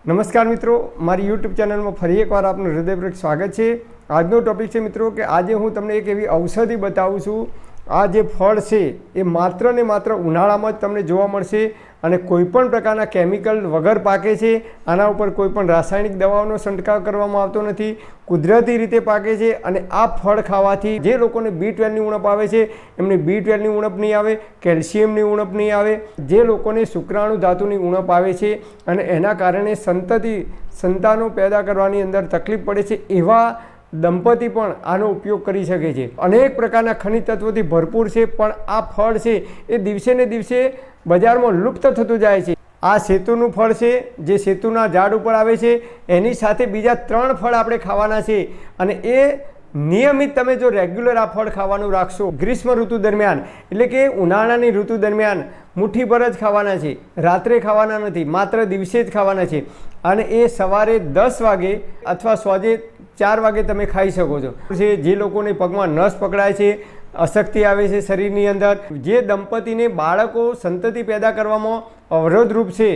નમસ્કાર મિત્રો, મારી યુટ્યુબ ચેનલમાં ફરી એકવાર આપનું હૃદયપૂર્વક સ્વાગત છે। આજનો ટોપિક છે મિત્રો કે આજે હું તમને એક એવી ઔષધિ બતાવું છું। આ જે ફળ છે એ માત્ર ને માત્ર ઉનાળામાં જ તમને જોવા મળશે અને કોઈપણ પ્રકારના કેમિકલ વગર પાકે છે। આના ઉપર કોઈપણ રાસાયણિક દવાઓનો છંટકાવ કરવામાં આવતો નથી, કુદરતી રીતે પાકે છે। અને આ ફળ ખાવાથી જે લોકોને B12ની ઉણપ આવે છે એમને B12ની ઉણપ નહીં આવે, કેલ્શિયમની ઉણપ નહીં આવે। જે લોકોને શુક્રાણુ ધાતુની ઉણપ આવે છે અને એના કારણે સંતાનો પેદા કરવાની અંદર તકલીફ પડે છે એવા દંપતી પણ આનો ઉપયોગ કરી શકે છે। અનેક પ્રકારના ખનિજ તત્વોથી ભરપૂર છે, પણ આ ફળ છે એ દિવસે ને દિવસે બજારમાં લુપ્ત થતું જાય છે। આ સેતુનું ફળ છે જે સેતુના ઝાડ ઉપર આવે છે, એની સાથે બીજા 3 ફળ આપણે ખાવાના છે અને એ નિયમિત તમે જો રેગ્યુલર આ ફળ ખાવાનું રાખશો ગ્રીષ્મ ઋતુ દરમિયાન એટલે કે ઉનાળાની ઋતુ દરમિયાન મુઠ્ઠીભર જ ખાવાના છે, રાત્રે ખાવાના નથી, માત્ર દિવસે જ ખાવાના છે। અને એ સવારે 10 વાગે અથવા સાંજે 4 વાગે તમે ખાઈ શકો છો। જે લોકોને પગમાં નસ પકડાય છે, અશક્તિ આવે છે શરીરની અંદર, જે દંપતીને બાળકો સંતતિ પેદા કરવામાં અવરોધરૂપ છે,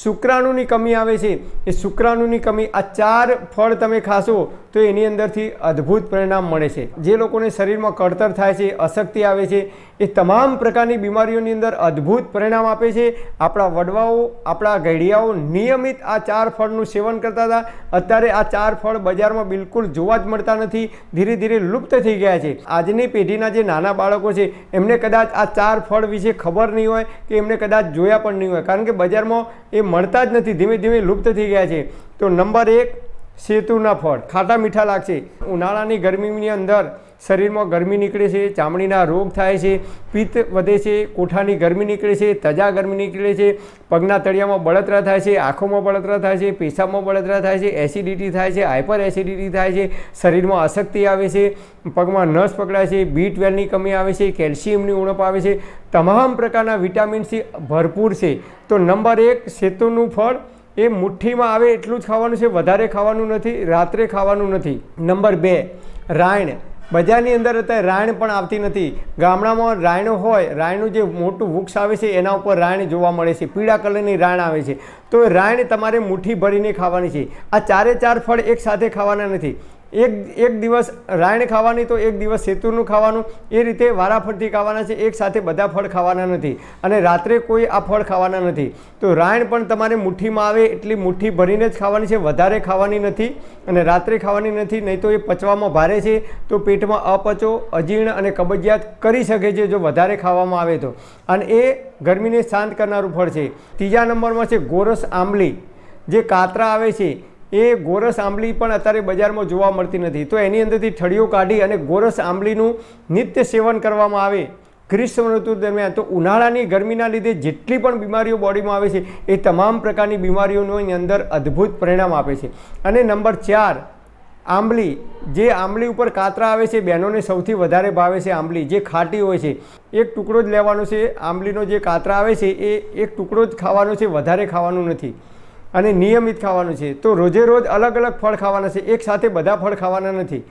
શુક્રાણુની કમી આવે છે, એ શુક્રાણુની કમી આ 4 ફળ તમે ખાશો તો એની અંદરથી અદ્ભુત પરિણામ મળે છે। જે લોકોને શરીરમાં કળતર થાય છે, અશક્તિ આવે છે, એ તમામ પ્રકારની બીમારીઓની અંદર અદ્ભુત પરિણામ આપે છે। આપણા વડવાઓ, આપણા ઘડિયાઓ નિયમિત આ 4 ફળનું સેવન કરતા હતા, અત્યારે આ 4 ફળ બજારમાં બિલકુલ જોવા જ મળતા નથી, ધીરે ધીરે લુપ્ત થઈ ગયા છે। આજની પેઢીના જે નાના બાળકો છે એમને કદાચ આ 4 ફળ વિશે ખબર નહીં હોય કે એમને કદાચ જોયા પણ નહીં હોય, કારણ કે બજારમાં એ મળતા જ નથી, ધીમે ધીમે લુપ્ત થઈ ગયા છે। તો નંબર 1 સેતુના ફળ ખાટા મીઠા લાગશે। ઉનાળાની ગરમીની અંદર શરીરમાં ગરમી નીકળે છે, ચામડીના રોગ થાય છે, પિત્ત વધે છે, કોઠાની ગરમી નીકળે છે, તજા ગરમી નીકળે છે, પગના તળિયામાં બળતરા થાય છે, આંખોમાં બળતરા થાય છે, પેશાબમાં બળતરા થાય છે, એસિડિટી થાય છે, હાઇપર એસિડિટી થાય છે, શરીરમાં અશક્તિ આવે છે, પગમાં નસ પકડાય છે, B12ની કમી આવે છે, કેલ્શિયમની ઉણપ આવે છે, તમામ પ્રકારના વિટામિન્સથી ભરપૂર છે। તો નંબર 1 સેતુનું ફળ એ મુઠ્ઠીમાં આવે એટલું જ ખાવાનું છે, વધારે ખાવાનું નથી, રાત્રે ખાવાનું નથી। નંબર 2 રાયણ। બજારની અંદર અત્યારે રાયણ પણ આવતી નથી। ગામડામાં રાયણો હોય, રાયણનું જે મોટું વૃક્ષ આવે છે એના ઉપર રાયણ જોવા મળે છે, પીળા કલરની રાયણ આવે છે। તો રાયણ તમારે મુઠ્ઠી ભરીને ખાવાની છે। આ 4 ફળ એક સાથે ખાવાના નથી, એક દિવસ રાયણ ખાવાની તો એક દિવસ સેતુનું ખાવાનું, એ રીતે વારાફરતી ખાવાના છે, એક સાથે બધા ફળ ખાવાના નથી અને રાત્રે કોઈ આ ફળ ખાવાના નથી। તો રાયણ પણ તમારે મુઠ્ઠીમાં આવે એટલી મુઠ્ઠી ભરીને જ ખાવાની છે, વધારે ખાવાની નથી અને રાત્રે ખાવાની નથી, નહીં તો એ પચવામાં ભારે છે, તો પેટમાં અપચો, અજીર્ણ અને કબજિયાત કરી શકે છે જો વધારે ખાવામાં આવે તો, અને એ ગરમીને શાંત કરનારું ફળ છે। ત્રીજા નંબરમાં છે ગોરસ આંબલી। જે કાતરા આવે છે એ ગોરસ આંબલી પણ અત્યારે બજારમાં જોવા મળતી નથી, તો એની અંદરથી ઠળીઓ કાઢી અને ગોરસ આંબલીનું નિત્ય સેવન કરવામાં આવે ગ્રીષ્મ ઋતુ દરમિયાન, તો ઉનાળાની ગરમીના લીધે જેટલી પણ બીમારીઓ બોડીમાં આવે છે એ તમામ પ્રકારની બીમારીઓની અંદર અદ્ભુત પરિણામ આપે છે। અને નંબર 4 આંબલી। જે આંબલી ઉપર કાતરા આવે છે, બહેનોને સૌથી વધારે ભાવે છે આંબલી, જે ખાટી હોય છે। એક ટુકડો જ લેવાનો છે આંબલીનો, જે કાતરા આવે છે એ એક ટુકડો જ ખાવાનો છે, વધારે ખાવાનું નથી અને નિયમિત ખાવાનું છે। તો રોજે રોજ અલગ અલગ ફળ ખાવાના છે, એક સાથે બધા ફળ ખાવાના નથી।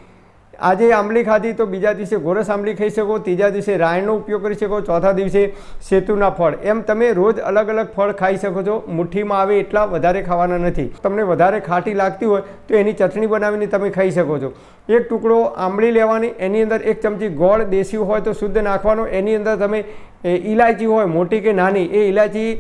આજે આંબલી ખાધી તો બીજા દિવસે ગોરસ આંબલી ખાઈ શકો, ત્રીજા દિવસે રાયણનો ઉપયોગ કરી શકો, ચોથા દિવસે સેતુના ફળ, એમ તમે રોજ અલગ અલગ ફળ ખાઈ શકો છો। મુઠ્ઠીમાં આવે એટલા વધારે ખાવાના નથી। તમને વધારે ખાટી લાગતી હોય તો એની ચટણી બનાવીને તમે ખાઈ શકો છો। એક ટુકડો આંબલી લેવાની, એની અંદર 1 ચમચી ગોળ દેશી હોય તો શુદ્ધ નાખવાનો, એની અંદર તમે ઇલાયચી હોય મોટી કે નાની, એ ઇલાયચી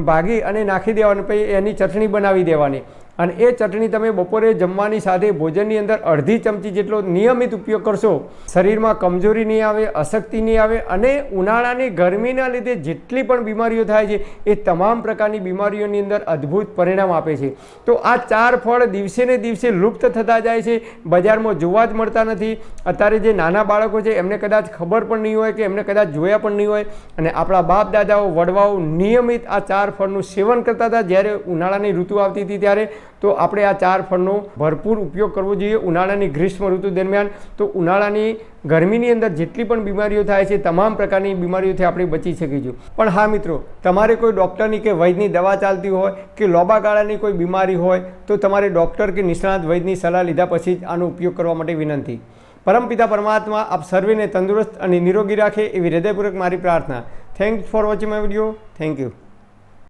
ભાગી અને નાખી દેવાની, પછી એની ચટણી બનાવી દેવાની અને એ ચટણી તમે બપોરે જમવાની સાથે ભોજનની અંદર અડધી ચમચી જેટલો નિયમિત ઉપયોગ કરશો, શરીરમાં કમજોરી નહીં આવે, અશક્તિ નહીં આવે અને ઉનાળાની ગરમીના લીધે જેટલી પણ બીમારીઓ થાય છે એ તમામ પ્રકારની બીમારીઓની અંદર અદ્ભુત પરિણામ આપે છે। તો આ 4 ફળ દિવસે ને દિવસે લુપ્ત થતા જાય છે, બજારમાં જોવા જ મળતા નથી। અત્યારે જે નાના બાળકો છે એમને કદાચ ખબર પણ નહીં હોય કે એમને કદાચ જોયા પણ નહીં હોય, અને આપણા બાપ દાદાઓ, વડવાઓ નિયમિત આ 4 ફળનું સેવન કરતા હતા જ્યારે ઉનાળાની ઋતુ આવતી હતી ત્યારે। તો આપણે આ 4 ફળનો ભરપૂર ઉપયોગ કરવો જોઈએ ઉનાળાની ગ્રીષ્મ ઋતુ દરમિયાન। તો ઉનાળાની ગરમીની અંદર જેટલી પણ બીમારીઓ થાય છે તમામ પ્રકારની બીમારીઓથી આપણે બચી શકીશું। પણ હા મિત્રો, તમારે કોઈ ડૉક્ટરની કે વૈદ્યની દવા ચાલતી હોય કે લાંબા ગાળાની કોઈ બીમારી હોય તો તમારે ડૉક્ટર કે નિષ્ણાત વૈદ્યની સલાહ લીધા પછી જ આનો ઉપયોગ કરવા માટે વિનંતી। પરમપિતા પરમાત્મા આપ સર્વેને તંદુરસ્ત અને નિરોગી રાખે એવી હૃદયપૂર્વક મારી પ્રાર્થના। Thanks for watching my video. Thank you.